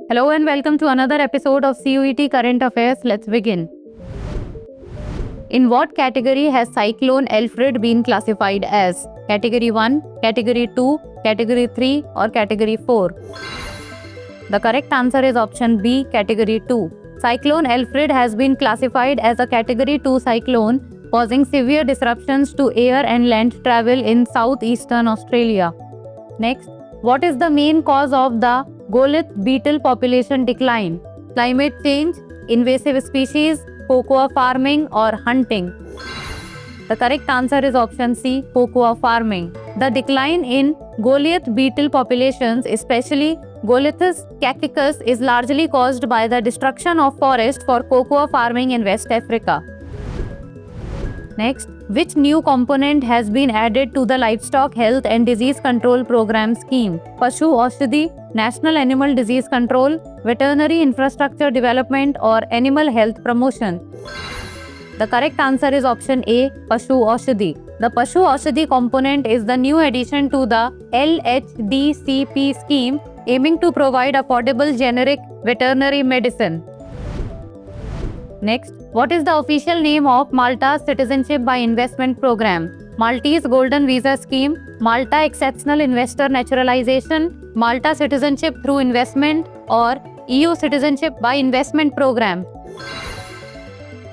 Hello and welcome to another episode of CUET Current Affairs. Let's begin. In what category has Cyclone Alfred been classified as? Category 1, Category 2, Category 3 or Category 4? The correct answer is option B, Category 2. Cyclone Alfred has been classified as a Category 2 cyclone, causing severe disruptions to air and land travel in southeastern Australia. Next, what is the main cause of the Golith beetle population decline? Climate change, invasive species, cocoa farming or hunting? The correct answer is option C, cocoa farming. The decline in Golith beetle populations, especially Golithus cacticus, is largely caused by the destruction of forest for cocoa farming in West Africa. Next, which new component has been added to the Livestock Health and Disease Control Program scheme? Pashu Aushadhi, National Animal Disease Control, Veterinary Infrastructure Development or Animal Health Promotion? The correct answer is option A, Pashu Aushadhi. The Pashu Aushadhi component is the new addition to the LHDCP scheme, aiming to provide affordable generic veterinary medicine. Next, what is the official name of Malta's Citizenship by Investment Program? Maltese Golden Visa Scheme, Malta Exceptional Investor Naturalization, Malta Citizenship through Investment or EU Citizenship by Investment Program?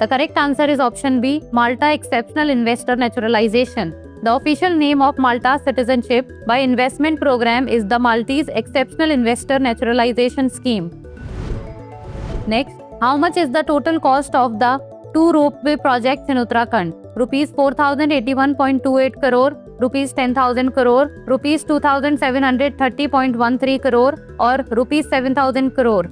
The correct answer is option B, Malta Exceptional Investor Naturalization. The official name of Malta's Citizenship by Investment Program is the Maltese Exceptional Investor Naturalization Scheme. Next, how much is the total cost of the 2 ropeway projects in Uttarakhand? Rupees 4,081.28 crore, Rupees 10,000 crore, Rupees 2,730.13 crore or Rupees 7,000 crore?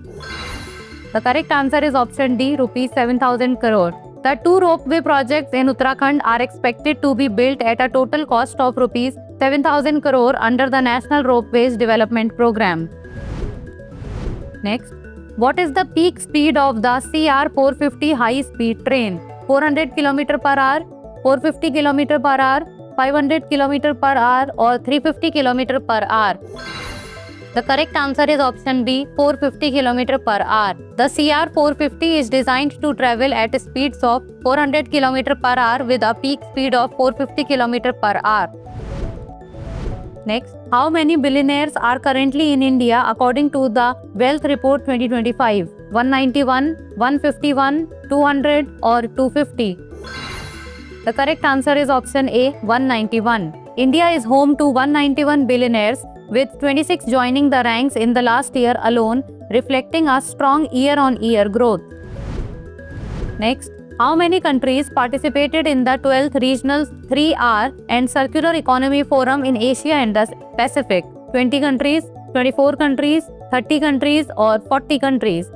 The correct answer is option D, Rupees 7,000 crore. The 2 ropeway projects in Uttarakhand are expected to be built at a total cost of Rupees 7,000 crore under the National Ropeways Development Program. Next, what is the peak speed of the CR450 high-speed train? 400 km per hour, 450 km per hour, 500 km per hour or 350 km per hour? The correct answer is option B, 450 km per hour. The CR450 is designed to travel at speeds of 400 km per hour with a peak speed of 450 km per hour. Next, how many billionaires are currently in India according to the Wealth Report 2025? 191, 151, 200 or 250? The correct answer is option A, 191. India is home to 191 billionaires, with 26 joining the ranks in the last year alone, reflecting a strong year-on-year growth. Next, how many countries participated in the 12th Regional 3R and Circular Economy Forum in Asia and the Pacific? 20 countries, 24 countries, 30 countries or 40 countries?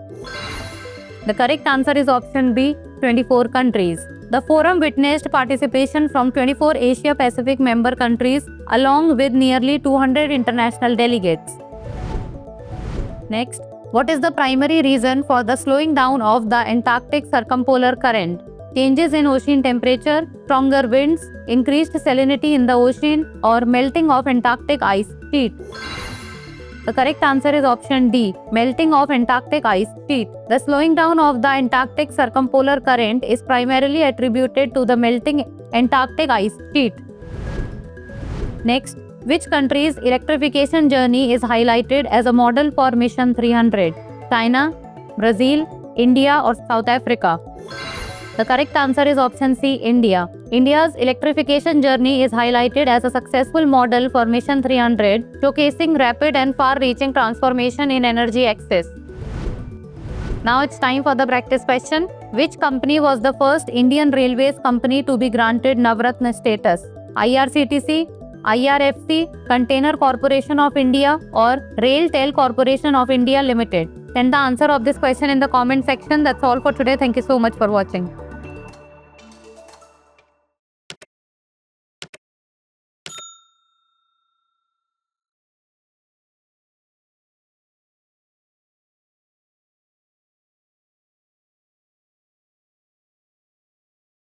The correct answer is option B, 24 countries. The forum witnessed participation from 24 Asia Pacific member countries along with nearly 200 international delegates. Next, what is the primary reason for the slowing down of the Antarctic circumpolar current? Changes in ocean temperature, stronger winds, increased salinity in the ocean or melting of Antarctic ice sheet? The correct answer is option D, melting of Antarctic ice sheet. The slowing down of the Antarctic circumpolar current is primarily attributed to the melting Antarctic ice sheet. Next, which country's electrification journey is highlighted as a model for Mission 300? China, Brazil, India or South Africa? The correct answer is option C, India. India's electrification journey is highlighted as a successful model for Mission 300, showcasing rapid and far-reaching transformation in energy access. Now it's time for the practice question. Which company was the first Indian Railways company to be granted Navratna status? IRCTC, IRFC, Container Corporation of India or RailTel Corporation of India Limited? Send the answer of this question in the comment section. That's all for today. Thank you so much for watching.